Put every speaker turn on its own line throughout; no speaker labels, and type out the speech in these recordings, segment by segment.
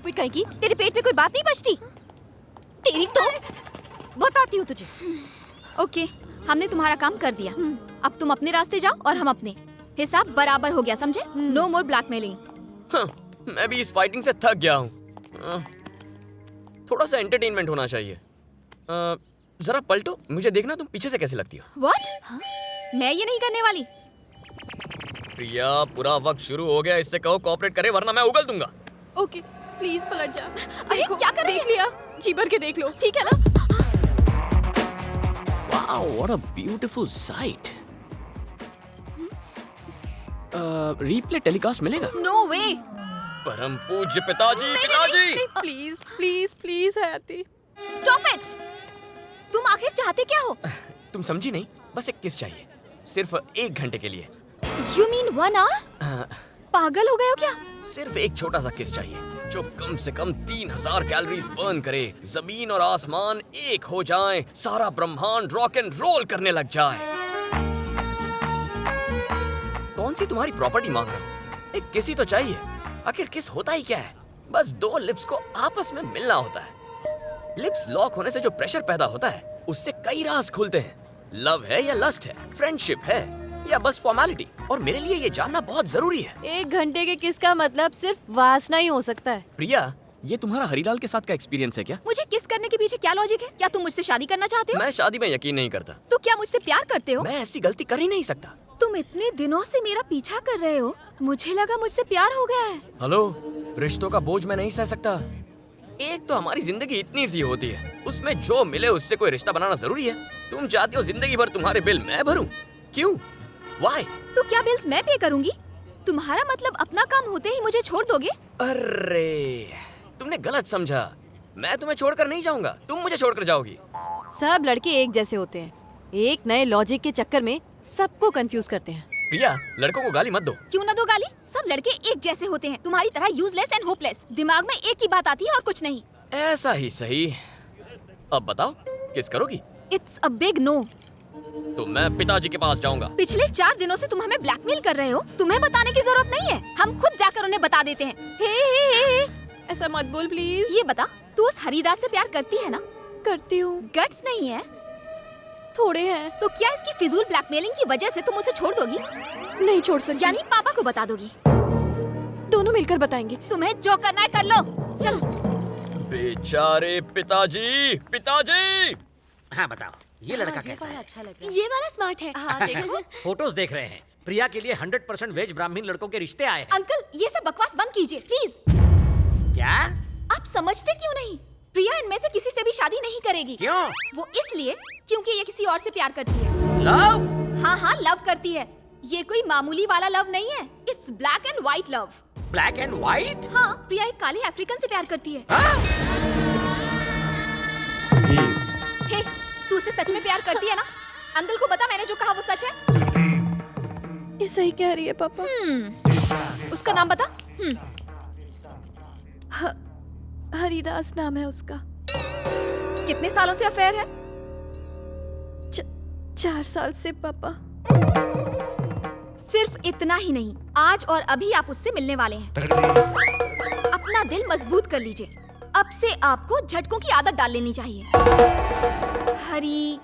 Stupid कहेगी, तेरे पेट में कोई बात नहीं बचती? तेरी तो बताती हूँ तुझे।
ओके, हमने तुम्हारा काम कर दिया। अब तुम अपने रास्ते जाओ और हम अपने। हिसाब बराबर हो गया, समझे? नो मोर ब्लैकमेलिंग।
मैं भी इस फाइटिंग से थक गया हूँ। थोड़ा सा एंटरटेनमेंट होना चाहिए। जरा पलटो, मुझे देखना तुम पीछे से कैसे लगती हो।
व्हाट? मैं ये नहीं करने वाली।
प्रिया, पूरा वक्त शुरू हो गया, इससे कहो कोऑपरेट करे वरना मैं उगल दूंगा।
ओके, प्लीज पलट जा।
अरे क्या कर रही है?
देख लिया, जी भर के देख लो, ठीक है ना?
Wow, what a beautiful sight. Replay telecast मिलेगा?
नो वे।
परम पूज्य पिताजी, पिताजी।
प्लीज प्लीज प्लीज हयाती।
Stop it. तुम आखिर चाहते क्या हो?
तुम समझी नहीं, बस एक किस चाहिए, सिर्फ 1 घंटे के लिए।
You mean 1 hour? पागल हो गए हो क्या?
सिर्फ एक छोटा सा किस चाहिए जो कम से कम 3000 कैलोरीज बर्न करे, जमीन और आसमान एक हो जाएं, सारा ब्रह्मांड रॉक एंड रोल करने लग जाए। कौन सी तुम्हारी प्रॉपर्टी मांग रहा हूँ? एक किस ही तो चाहिए। आखिर किस होता ही क्या है? बस 2 लिप्स को आपस में मिलना होता है। लिप्स लॉक होने से जो प्रेशर पैदा होता है, उससे कई राज खुलते हैं। लव है या लस्ट है, फ्रेंडशिप है या बस फॉर्मेलिटी, और मेरे लिए ये जानना बहुत जरूरी है।
1 घंटे के किस का मतलब सिर्फ वासना ही हो सकता है।
प्रिया, ये तुम्हारा हरिलाल के साथ का एक्सपीरियंस है क्या?
मुझे किस करने के पीछे क्या लॉजिक है? क्या तुम मुझसे शादी करना चाहते हो?
मैं शादी में यकीन नहीं करता।
तो क्या मुझसे प्यार करते हो?
मैं ऐसी गलती कर ही नहीं सकता।
तुम इतने दिनों से मेरा पीछा कर रहे हो, मुझे लगा मुझसे प्यार हो गया है।
हेलो, रिश्तों का बोझ मैं नहीं सह सकता। एक तो हमारी जिंदगी इतनी सी होती है, उसमें जो मिले उससे कोई रिश्ता बनाना जरूरी है। तुम चाहती हो जिंदगी भर तुम्हारे बिल मैं भरूं? क्यों? Why?
तो क्या बिल्स मैं पे करूंगी? तुम्हारा मतलब अपना काम होते ही मुझे छोड़ दोगे?
अरे, तुमने गलत समझा। मैं तुम्हें छोड़कर नहीं जाऊंगा, तुम मुझे छोड़कर जाओगी।
सब लड़के एक जैसे होते हैं, एक नए लॉजिक के चक्कर में सबको कंफ्यूज करते हैं।
प्रिया, लड़कों को गाली मत दो।
क्यों ना दो गाली? सब लड़के एक जैसे होते हैं, तुम्हारी तरह यूजलेस एंड होपलेस। दिमाग में एक ही बात आती है और कुछ नहीं।
ऐसा ही सही। अब बताओ, किस करोगी?
It's a big no.
तो मैं पिताजी के पास जाऊंगा।
पिछले 4 दिनों से तुम हमें ब्लैकमेल कर रहे हो। तुम्हें बताने की जरूरत नहीं है, हम खुद जाकर उन्हें बता देते हैं।
हे, ऐसा मत बोल प्लीज।
ये बता, तू उस हरिदास से प्यार करती है ना?
करती हूँ।
गट्स नहीं है?
थोड़े हैं।
तो क्या इसकी फिजूल ब्लैकमेलिंग की वजह से तुम उसे छोड़ दोगी?
नहीं छोड़ सकती।
यानी पापा को बता दोगी?
दोनों मिलकर बताएंगे।
तुम्हें जो करना है कर लो, चलो।
बेचारे पिताजी, पिताजी।
हाँ बताओ, ये लड़का कैसा है?
अच्छा लग रहा है।
ये वाला स्मार्ट है।
हाँ देखो।
फोटोज देख रहे हैं। प्रिया के लिए 100% वेज ब्राह्मण लड़कों के रिश्ते आए हैं।
अंकल, ये सब बकवास बंद कीजिए प्लीज।
क्या?
आप समझते क्यों नहीं? प्रिया इनमें से किसी से भी शादी नहीं करेगी।
क्यों?
वो इसलिए क्योंकि ये किसी और से प्यार करती है।
लव?
हाँ हाँ, लव करती है। ये कोई मामूली वाला लव नहीं है, it's black and white love.
Black and white?
हाँ, प्रिया एक काले अफ्रीकन से प्यार करती है। हे, तू उसे सच में प्यार करती है ना? अंकल को बता, मैंने जो कहा वो सच है।
ये सही कह रही है पापा।
उसका नाम बता।
हरिदास नाम है उसका।
कितने सालों से अफेयर है?
4 साल से पापा।
सिर्फ इतना ही नहीं, आज और अभी आप उससे मिलने वाले हैं। अपना दिल मजबूत कर लीजिए। अब से आपको झटकों की आदत डाल लेनी चाहिए। हरी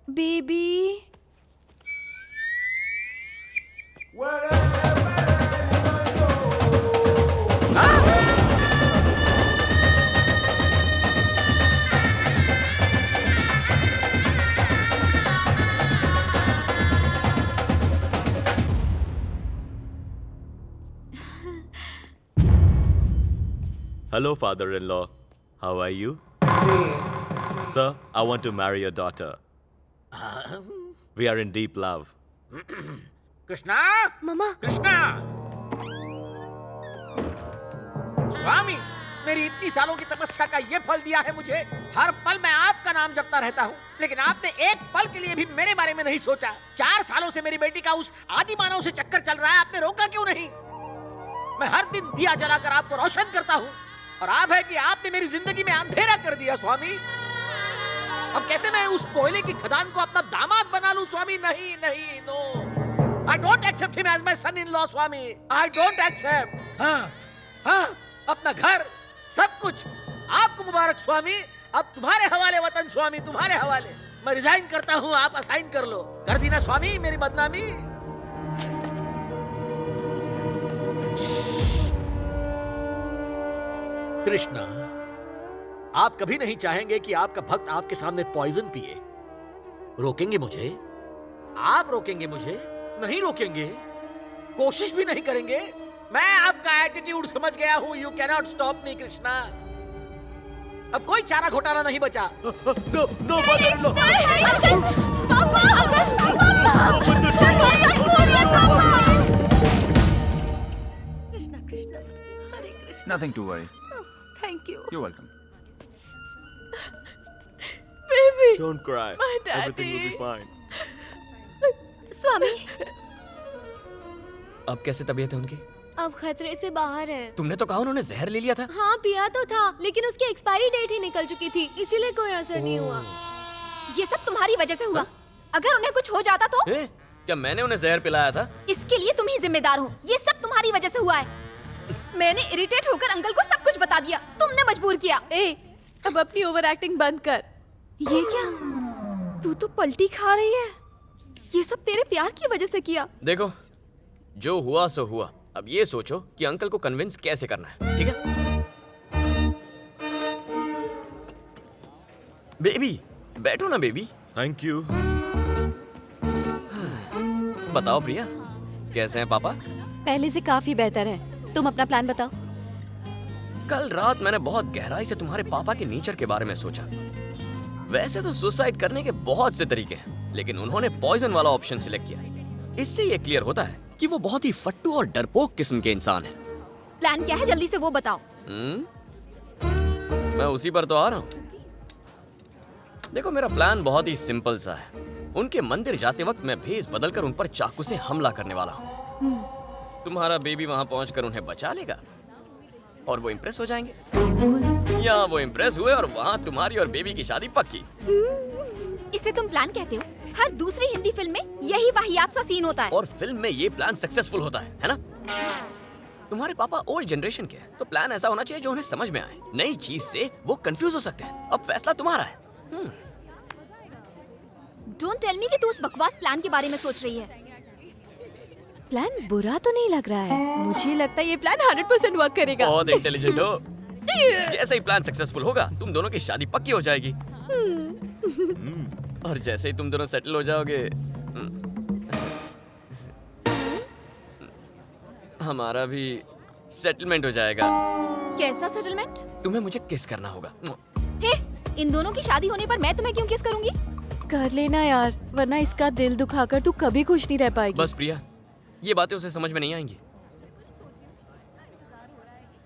baby.
Hello, father-in-law. How are you? Sir, I want to marry your daughter. We are in deep love.
Krishna?
मामा।
कृष्णा? स्वामी, मेरी इतनी सालों की तपस्या का ये फल दिया है मुझे। हर पल मैं आपका नाम जपता रहता हूँ, लेकिन आपने एक पल के लिए भी मेरे बारे में नहीं सोचा। 4 सालों से मेरी बेटी का उस आदि मानव से चक्कर चल रहा है, आपने रोका क्यों नहीं? मैं हर दिन दिया जलाकर आपको रोशन करता हूँ, और आप है कि आपने मेरी जिंदगी में अंधेरा कर दिया स्वामी। अब कैसे मैं उस कोयले की खदान को अपना दामाद बना लूं स्वामी? नहीं नहीं, no. I don't accept him as my son-in-law, स्वामी. I don't accept. हाँ, अपना घर, सब कुछ आपको मुबारक स्वामी. अब तुम्हारे हवाले वतन स्वामी, तुम्हारे हवाले. मैं रिजाइन करता हूँ, आप असाइन कर लो. कर दी ना स्वामी मेरी बदनामी. कृष्णा, आप कभी नहीं चाहेंगे कि आपका भक्त आपके सामने पॉइजन पिए. रोकेंगे मुझे? आप रोकेंगे मुझे? नहीं रोकेंगे, कोशिश भी नहीं करेंगे. मैं आपका एटीट्यूड समझ गया हूं. You can not stop me Krishna. अब कोई चारा घोटाला नहीं बचा. नो नो
कृष्णा कृष्णा हरे Krishna.
Nothing to worry.
Thank you.
You're welcome.
Baby
Don't cry.
My daddy.
Everything will be fine.
स्वामी,
अब कैसे तबीयत है उनकी?
अब खतरे से बाहर है.
तुमने तो कहा उन्होंने जहर ले लिया था.
हाँ पिया तो था, लेकिन उसकी एक्सपायरी डेट ही निकल चुकी थी, इसीलिए कोई असर नहीं हुआ.
ये सब तुम्हारी वजह से हुआ. अगर उन्हें कुछ हो जाता तो
ए, क्या मैंने उन्हें जहर पिलाया था?
इसके लिए तुम ही जिम्मेदार हो. ये सब तुम्हारी वजह से हुआ है. मैंने इरिटेट होकर अंकल को सब कुछ बता दिया. तुमने मजबूर किया.
ए, अब अपनी ओवर एक्टिंग बंद कर.
ये क्या? तू तो पलटी खा रही है. ये सब तेरे प्यार की वजह से किया.
देखो, जो हुआ सो हुआ. अब ये सोचो कि अंकल को कन्विंस कैसे करना है. ठीक है? बेबी, बैठो ना बेबी.
Thank you.
बताओ प्रिया, कैसे हैं पापा?
पहले से काफी बेहतर है. तुम अपना प्लान बताओ.
कल रात मैंने बहुत गहराई से तुम्हारे पापा के नेचर के बारे में सोचा. वैसे तो सुसाइड करने के बहुत से तरीके हैं, लेकिन उन्होंने पॉइजन वाला ऑप्शन सिलेक्ट किया. इससे ये क्लियर होता है कि वो बहुत ही फट्टू और डरपोक किस्म के इंसान हैं.
प्लान क्या है, जल्दी से वो बताओ.
मैं उसी पर तो आ रहा हूँ. देखो, मेरा प्लान बहुत ही सिंपल सा है. उनके मंदिर जाते वक्त मैं भेष बदलकर उन पर चाकू से हमला करने वाला हूँ. तुम्हारा बेबी वहां पहुंचकर उन्हें बचा लेगा और वो इम्प्रेस हो जाएंगे. या वो इम्प्रेस हुए और वहां तुम्हारी और बेबी की शादी पक्की.
इसे तुम प्लान कहते हो? हर दूसरी हिंदी फिल्म में यही वाहियात सा सीन होता है.
और फिल्म में ये प्लान सक्सेसफुल होता है ना? तुम्हारे पापा ओल्ड जनरेशन के हैं, तो प्लान ऐसा होना चाहिए जो उन्हें समझ में आए. नई चीज से वो कंफ्यूज हो सकते हैं. अब फैसला तुम्हारा है.
डोंट टेल मी कि तू उस बकवास प्लान के बारे में सोच रही है.
प्लान बुरा तो नहीं लग रहा है. मुझे लगता है ये प्लान 100% वर्क करेगा.
बहुत इंटेलिजेंट हो. जैसे ही प्लान सक्सेसफुल होगा, तुम दोनों की शादी पक्की हो जाएगी. और जैसे ही तुम दोनों सेटल हो जाओगे, हमारा भी सेटलमेंट हो जाएगा.
कैसा सेटलमेंट?
तुम्हें मुझे किस करना होगा.
हे, इन दोनों की शादी होने पर मैं तुम्हें क्यों किस करूंगी?
कर लेना यार, वरना इसका दिल दुखाकर तू कभी खुश नहीं रह पाएगी.
बस प्रिया, ये बातें उसे समझ में नहीं आएंगी.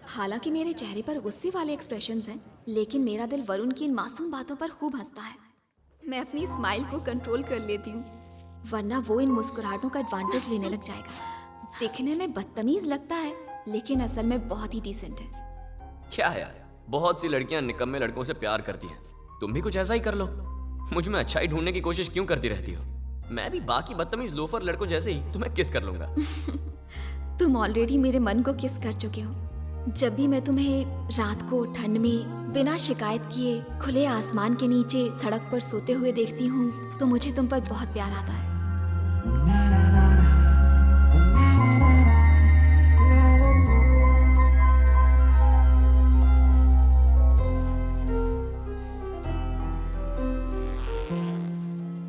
हालांकि मेरे चेहरे पर गुस्से वाले एक्सप्रेशंस हैं, लेकिन मेरा दिल वरुण की इन मासूम बातों पर खूब हंसता है. मैं अपनी स्माइल को कंट्रोल कर लेती हूँ, वरना वो इन मुस्कुराहटों का एडवांटेज लेने लग जाएगा. दिखने में बदतमीज लगता है, लेकिन असल में बहुत ही डिसेंट है.
क्या है यार, बहुत सी लड़कियां निकम्मे लड़कों से प्यार करती हैं. तुम भी कुछ ऐसा ही कर लो. मुझ में अच्छाई ढूंढने की कोशिश क्यों करती रहती हो? मैं भी बाकी बदतमीज लोफर लड़कों जैसे ही तुम्हें किस कर लूंगा.
तुम ऑलरेडी मेरे मन को किस कर चुके हो. जब भी मैं तुम्हें रात को ठंड में बिना शिकायत किए खुले आसमान के नीचे सड़क पर सोते हुए देखती हूँ, तो मुझे तुम पर बहुत प्यार आता है.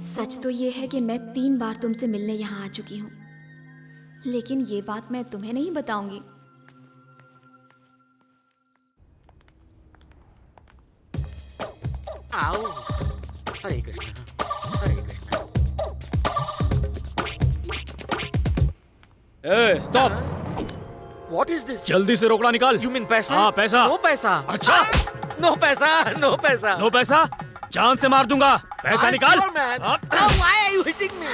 सच तो ये है कि मैं 3 बार तुमसे मिलने यहाँ आ चुकी हूँ, लेकिन ये बात मैं तुम्हें नहीं बताऊंगी.
आओ. हरे कृष्णा, हरे कृष्णा.
ए, स्टॉप.
What is this?
जल्दी से रोकड़ा निकाल.
You mean पैसा?
हाँ, पैसा.
नो पैसा.
अच्छा.
नो पैसा, नो पैसा.
नो पैसा? जान से मार दूंगा. पैसा निकाल.
Sure, man.
हाँ.
Now why are you hitting me?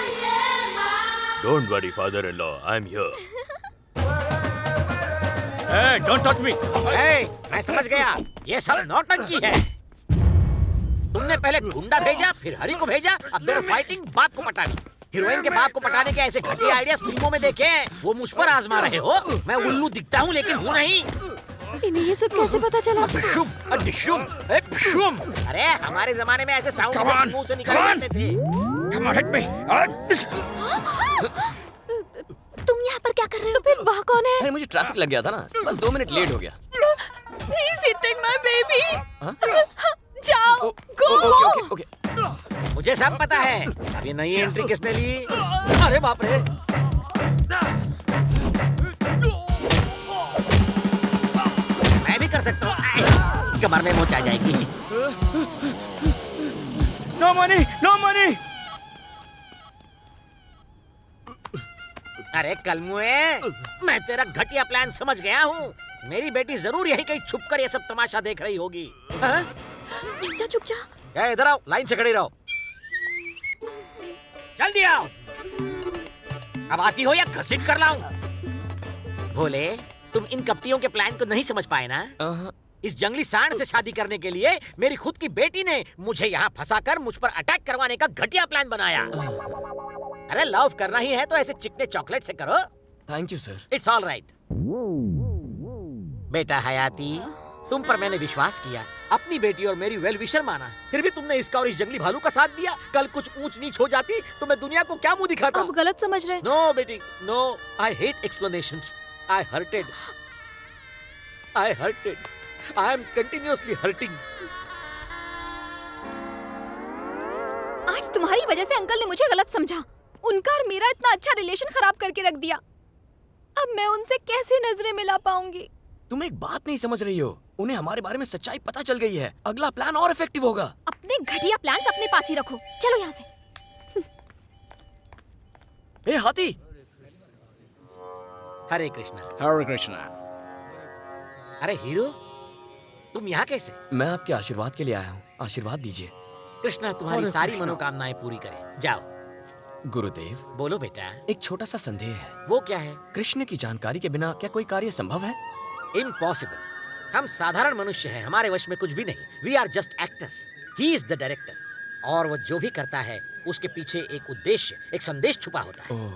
Don't worry, father-in-law. I'm here.
A, don't touch me.
Hey, मैं समझ गया. ये सब नौटंकी है. तुमने पहले गुंडा भेजा, फिर हरी को भेजा, अब दोनों फाइटिंग बाप को पटानी. हीरोइन के बाप को पटाने के ऐसे घटिया आइडियाज फिल्मों में देखे हैं, वो मुझ पर आजमा रहे हो। मैं उल्लू दिखता हूँ लेकिन हूँ नहीं।
इन्हें ये सब कैसे पता चला?
डिशुम, डिशुम, डिशुम। अरे हमारे जमाने में ऐसे साउंड इफेक्ट्स मुंह से निकल जाते थे।
Come on, hit me.
तुम यहाँ पर क्या कर रहे हो?
तो फिर वहाँ कौन है?
अरे मुझे ट्रैफिक लग गया था ना, बस 2 मिनट लेट हो गया।
He's hitting my baby.
हाँ?
जाओ, go.
Okay okay okay.
मुझे सब पता है। अब ये नई एंट्री किसने ली? अरे बाप रे। मैं भी कर सकता हूँ। कमर में मोच आ जाएगी।
No money, no money.
अरे कलमुए, मैं तेरा घटिया प्लान समझ गया हूँ। मेरी बेटी जरूर यहीं कहीं छुपकर ये सब तमाशा देख रही होगी। हाँ?
चुप जा।
इधर आओ, लाइन से खड़े रहो। जल्दी आओ। अब आती हो या घसीट कर लाऊं? भोले, तुम इन कपटियों के प्लान को नहीं समझ पाए ना? इस जंगली सांड से शादी करने के लिए मेरी खुद की बेटी ने मुझे यहाँ फंसाकर मुझ पर अटैक करवाने का घटिया प्लान बनाया। अरे लव करना ही है तो ऐसे चिकने चॉकलेट से करो।
Thank you sir.
It's all right. बेटा हयाती, तुम पर मैंने विश्वास किया, अपनी बेटी और मेरी वेल विशर माना, फिर भी तुमने इसका और इस जंगली भालू का साथ दिया। कल कुछ ऊंच नीच हो जाती तो मैं दुनिया को क्या मुंह दिखाता?
आप गलत समझ रहे।
नो बेटी, no. I hate explanations. I hurted. I am continuously hurting.
आज तुम्हारी वजह से अंकल ने मुझे गलत समझा। उनका और मेरा इतना अच्छा रिलेशन खराब करके रख दिया। अब मैं उनसे कैसे नजरें मिला पाऊंगी?
तुम एक बात नहीं समझ रही हो, उन्हें हमारे बारे में सच्चाई पता चल गई है। अगला प्लान और इफेक्टिव होगा।
अपने घटिया प्लान्स अपने पास ही रखो। चलो यहाँ से।
ए हाथी।
हरे कृष्णा।
Hare Krishna.
अरे हीरो, तुम यहाँ कैसे?
मैं आपके आशीर्वाद के लिए आया हूँ, आशीर्वाद दीजिए।
कृष्णा तुम्हारी सारी मनोकामनाएं पूरी करे। जाओ।
गुरुदेव,
बोलो बेटा।
एक छोटा सा संदेह है।
वो क्या है?
कृष्ण की जानकारी के बिना क्या कोई कार्य संभव है?
इम्पॉसिबल। हम साधारण मनुष्य हैं, हमारे वश में कुछ भी नहीं। We are just actors. He is the director. और वो जो भी करता है उसके पीछे एक उद्देश्य, एक संदेश छुपा होता है।
ओह।